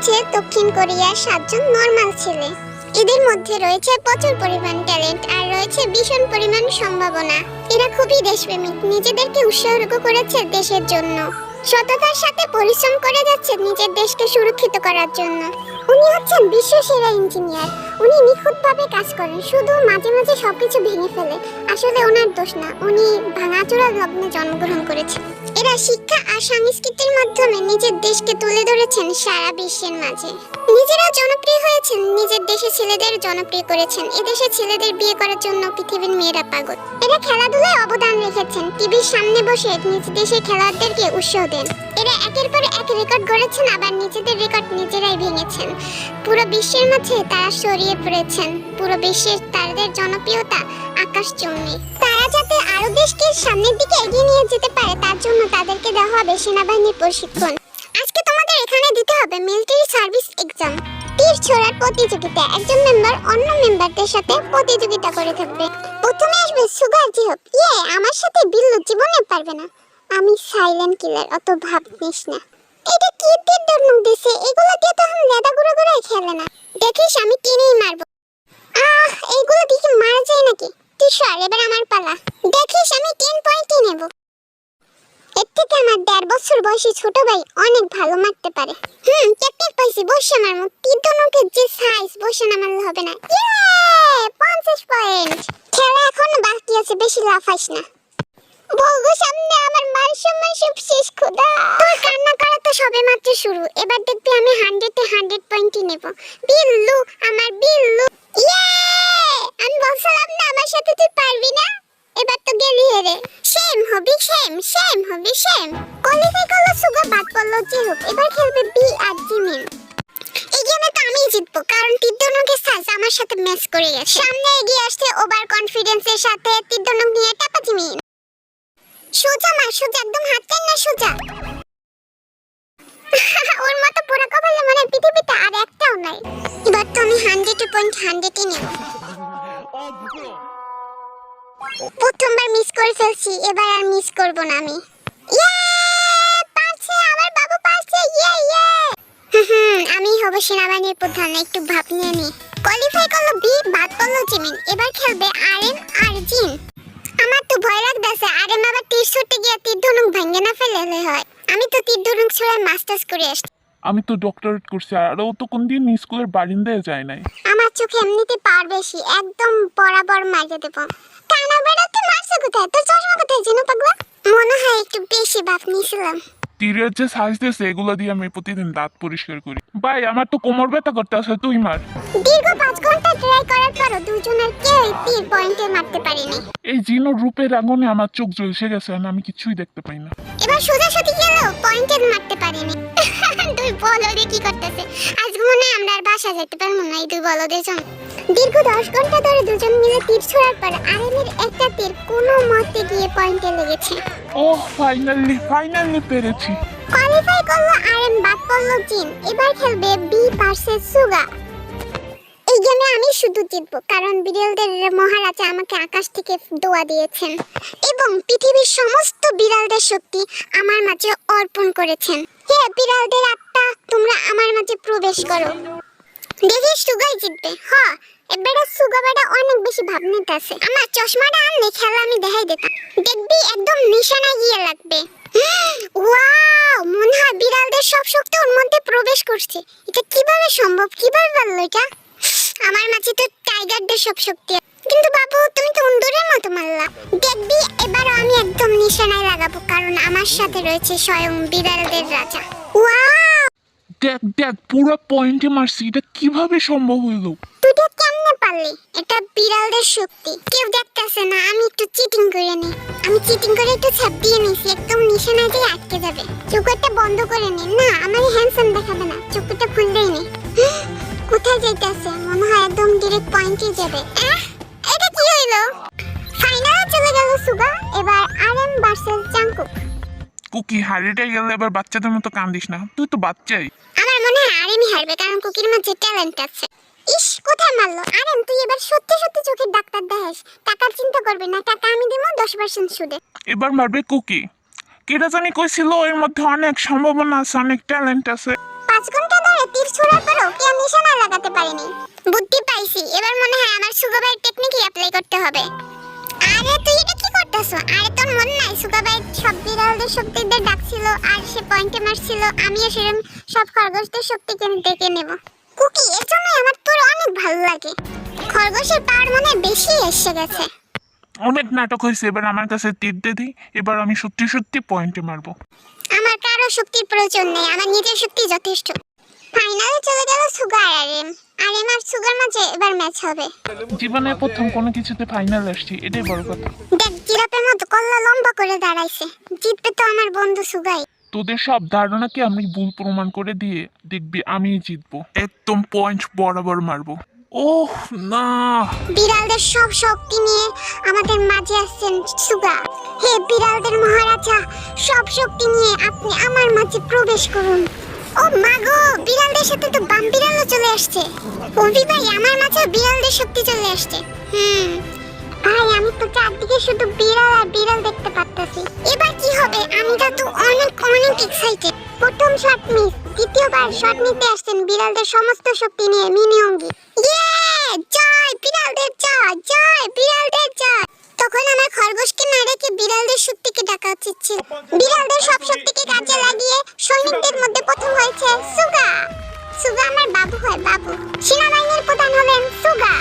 হচ্ছে দক্ষিণ কোরিয়ার 7 জন নরমাল ছেলে। এদের মধ্যে রয়েছে প্রচুর পরিমাণ ট্যালেন্ট আর রয়েছে ভীষণ পরিমাণ সম্ভাবনা। এরা খুবই দেশপ্রেমিক, নিজেদেরকে উৎসর্গ করেছে দেশের জন্য। সততার সাথে পরিশ্রম করে যাচ্ছে নিজের দেশকে সুরক্ষিত করার জন্য। উনি হচ্ছেন বিশ্ব সেরা ইঞ্জিনিয়ার। উনি নিখুঁতভাবে কাজ করেন, শুধু মাঝে মাঝে সবকিছু ভেঙে ফেলে। আসলে ওনার দোষ না, উনি ভাঙাচোরা লগ্নে জন্মগ্রহণ করেছেন। এরা শিক্ষা আর সংস্কৃতির মাধ্যমে নিজের দেশকে তুলে ধরেছেন সারা বিশ্বের মাঝে। নিজেরা জনপ্রিয় হয়েছেন, নিজের দেশে ছেলেদের জনপ্রিয় করেছেন। এদেশে ছেলেদের বিয়ে করার জন্য পৃথিবীর মেয়েরা পাগল। এরা খেলাধুলায় অবদান রেখেছেন, টিভির সামনে বসে নিজ দেশের খেলোয়াড়দেরকে উৎসাহ দেন। এরা একের পর এক রেকর্ড গড়েছেন, আবার নিজেদের রেকর্ড নিজেরাই ভেঙেছেন। পুরো বিশ্বের মাঝে তারা ছড়িয়ে পড়েছেন। পুরো বিশ্বের তাদের জনপ্রিয়তা আকাশচুম্বী। তারা যাতে আরো দেশকে সামনের দিকে এগিয়ে নিয়ে যেতে পারে, তার জন্য তাদেরকে দেওয়া হবে সেনাবাহিনীর প্রশিক্ষণ। আজকে তোমাদের এখানে দিতে হবে মিলিটারি সার্ভিস এক্সাম। তীর ছোড়ার প্রতিযোগিতা। একজন মেম্বার অন্য মেম্বারদের সাথে প্রতিযোগিতা করে থাকবে। প্রথমে আসবে সুগার জিহব। আমার সাথে বিল্লু জীবনে পারবে না। আমি সাইলেন্ট কিলার, অত ভাব নিস না। এটা কি তীর ধনুক দিছে? এগুলো দিয়ে তো আমি লেদা গুঁড়ো গুঁড়াই খেলে না। দেখিস আমি টেনেই মারবো। এইগুলো দেখি মারা যায় নাকি? তুই সর, এবার আমার পালা। দেখিস আমি 10 পয়েন্টই নেব। এর থেকে আমার 1.5 বছর বয়সী ছোট ভাই অনেক ভালো মারতে পারে। ক্যাপ্টেন পাইছি, বসে মারমু। তীর ধনুকের যে সাইজ, বসে না মারলে হবে না। 50 পয়েন্ট। খেলা এখনো বাকি আছে, বেশি লাফাইস না। বলগো সামনে আমার মান সম্মান সব শেষ। খোদা, তোর কান্না করা তো সবে মাত্র শুরু। এবার দেখবি আমি 100-এ 100 পয়েন্টই নেব। বিল্লু, আমার বিল্লু। আমি বলছিলাম না আমার সাথে তুই পারবি না। এবার তো গেলি হেরে। সেম হবি, সেম হবি, সেম। কোয়ালিফাই করলো সুগা, বাদ পড়লো জিহুক। এবার খেলবে বি আর জিমিন। এই গেমে তো আমিই জিতবো, কারণ তীর ধনুকের সাইজ আমার সাথে ম্যাচ করে গেছে। সামনে এগিয়ে আসছে ওভার কনফিডেন্সের সাথে তীর ধনুক নিয়ে টাপা জিমিন। সোজা মার, সোজা, একদম হাতটাই না সোজা। ওর মতো পুরো কপালে মানে পৃথিবীতে আর একটাও নাই। এবার তো আমি 100 পয়েন্ট 100-ই নেব। প্রথমবার মিস করে ফেলছি, এবার আর মিস করব না আমি। পারছে আমার বাবু, পারছে। আমি হব সেনাবাহিনীর প্রধান। একটু ভাব নিয়ে নি। কোয়ালিফাই করলো বি, বাদ পড়লো জিমিন। এবার খেলবে আরএম আর জিন। আমার তো ভয় লাগতেছে, আরএম আবার তীর ছুটতে গিয়ে তীর ধনুক ভাঙে না ফেললে হয়। আমি তো তীর ধনুক ছোড়ায় মাস্টার্স করে আসছি। আমি তো ডক্টরেট করছি, আর ও তো কোনদিন স্কুলের বারিন্দায় যায় নাই। আমার চোখে এমনিতে পাওয়ার বেশি, একদম বরাবর মাইরে দেব। কানা বেড়া তুই মারছে কোথায়? তোর চশমা কোথায় জিনু পাগলা? মনে হয় একটু বেশি বাপ নিয়েছিলাম। তীরের যে সাইজ দিয়েছে এগুলো দিয়ে আমি প্রতিদিন দাঁত পরিষ্কার করি। ভাই আমার তো কোমর ব্যথা করতে আছে, তুই মার। দীর্ঘ 5 ঘন্টা ট্রাই করার পরও দুজনের কেউ তীর পয়েন্টে মারতে পারেনি। এই জিনোর রূপের আগুনে আমার চোখ ঝলসে গেছে, আমি কিছুই দেখতে পাই না। এবার সোজাসুজি গেলেও পয়েন্টে মারতে পারেনি। দুই বলদে কি করতেছে? আজ মনে হয় আমরা আর বাসা যেতে পারবো না এই দুই বলদের জন্য। দীর্ঘ 10 ঘন্টা ধরে দুজন মিলে তীর ছোড়ার পর আরএমের একটা তীর কোনো মতে গিয়ে পয়েন্টে লেগেছে। ওহ, ফাইনালি পেরেছি। কোয়ালিফাই করলো আরএম, বাদ পড়লো জিন। এবার খেলবে বি ভার্সেস সুগা। এই গেমে আমি শুধু জিতবো, কারণ বিড়ালদের মহারাজা আমাকে আকাশ থেকে দোয়া দিয়েছেন এবং পৃথিবীর সমস্ত বিড়ালদের শক্তি আমার মাঝে অর্পণ করেছেন। হে বিড়ালদের আত্মা, তোমরা আমার মাঝে প্রবেশ করো। দেখি সুগাই জিতবে। এবারে সুগা বেটা অনেক বেশি ভাবনাতে আছে। আমার চশমাটা আনলে খেলা আমি দেখাই দিতাম। দেখবি একদম নিশানায় গিয়ে লাগবে। ওয়াও, মনে হয় বিড়ালদের সব শক্তি ওর মধ্যে প্রবেশ করছে। এটা কিভাবে সম্ভব? কিভাবে পারলো এটা? আমার মাঝে তো টাইগারদের সব শক্তি, কিন্তু বাবু তুমি তো উন্দরের মতো মারলা। দেখবি এবার আমি একদম নিশানায় লাগাবো, কারণ আমার সাথে রয়েছে স্বয়ং বিড়ালদের রাজা। ওয়াও, দেখ পুরো পয়েন্টে মারছি, এটা কিভাবে সম্ভব হইলো? তুই এটা কেমনে পারলি? এটা বিড়ালদের শক্তি, কেউ দেখতেছে না। আমি একটু চিটিং করে নি। আমি চিটিং করে একটু ছাপ দিয়ে নিছি, একদম নিশানায় দিয়ে আটকে যাবে। চোখটা বন্ধ করে নি। না, আমার হ্যান্ডসাম দেখাবে না, চোখটা খুললেই নি। কোথায় যাইতেছে? মনে হয় একদম ডাইরেক্ট পয়েন্টে যাবে। এটা কি হইলো? ফাইনালে চলে গেল সুগা। এবার আরএম ভার্সেস জাংকুক। কুকি হারিয়ে গেলে এবার বাচ্চাদের মতো কান্দিস না, তুই তো বাচ্চাই। আমার মনে হয় আরএমই হারবে, কারণ কুকির মাঝে ট্যালেন্ট আছে। ইস, কোথায় মারলো? আরএম তুই এবার সত্যি সত্যি চোখের ডাক্তার দেখাস। টাকার চিন্তা করবি না, টাকা আমি দেবো 10% সুদে। এবার মারবে কুকি। কেটা জানি কইছিল এর মধ্যে অনেক সম্ভাবনা আছে, অনেক ট্যালেন্ট আছে। 5 ঘন্টা ধরে করে তীর ছোড়ার পরও কে নিশানা লাগাতে পারেনি। বুদ্ধি পাইছি, এবার মনে হয় আমার সুগাবাই টেকনিকই অ্যাপ্লাই করতে হবে। আরে তুই এটা কি করতেছ? আরে তোর মনে নাই সুগাবাই সব বিড়ালদের শক্তিদের ডাকছিল আর সে পয়েন্টে মারছিল, আমিও সেরকম সব খরগোশদের শক্তিকে ডেকে নেব। কুকি, এর জন্য আমার তোর অনেক ভালো লাগে। খরগোশের পাওয়ার মনে হয় বেশি এসে গেছে। অনেক নাটক হয়েছে, এবার আমার কাছে তীর দিয়ে দিই, এবার আমি সত্যি সত্যি পয়েন্টে মারবো। আমার কারো শক্তির প্রয়োজন নেই, আমার নিজের শক্তি যথেষ্ট। ফাইনালে চলে গেল সুগা আর আরএম। আরএম আর সুগার মাঝে এবার ম্যাচ হবে। জীবনে প্রথম কোনো কিছুতে ফাইনাল আসছি, এটাই বড় কথা। দেখ, জিরাফের মতো কল্লা লম্বা করে দাঁড়াইছে। জিতবে তো আমার বন্ধু সুগাই। তোদের সব ধারণাকে আমি ভুল প্রমাণ করে দিয়ে দেখবি আমিই জিতবো, একদম পয়েন্ট বরাবর মারবো। ওহ না, বিড়ালদের সব শক্তি নিয়ে আমাদের মাঝে আসছেন সুগা। হে বিড়ালদের মহারাজা, সব শক্তি নিয়ে আপনি আমার মাঝে প্রবেশ করুন। ও মাগো, বিড়ালদের সাথে তো বাম বিড়ালও চলে আসছে। অভি ভাই, আমার মাঝে বিড়ালদের শক্তি চলে আসছে। ভাই, আমি তো চারদিকে শুধু বিড়াল আর বিড়াল দেখতে পাচ্ছি। এবার কি হবে? আমি তো অনেক অনেক এক্সাইটেড। প্রথম শট মিস, দ্বিতীয়বার শট নিতে আসছেন বিড়ালদের সমস্ত শক্তি নিয়ে মিনি অঙ্গি। জয় বিড়ালদের জয়, জয় বিড়ালদের জয়। তখন আমার খরগোশকে না রেখে বিড়ালদের শক্তিকে ডাকা উচিত ছিল। বিড়ালদের সব শক্তিকে কাজে লাগিয়ে সৈনিকদের মধ্যে প্রথম হয়েছে সুগা। সুগা আমার বাবু হয়, বাবু। সেনাবাহিনীর প্রধান হলেন সুগা।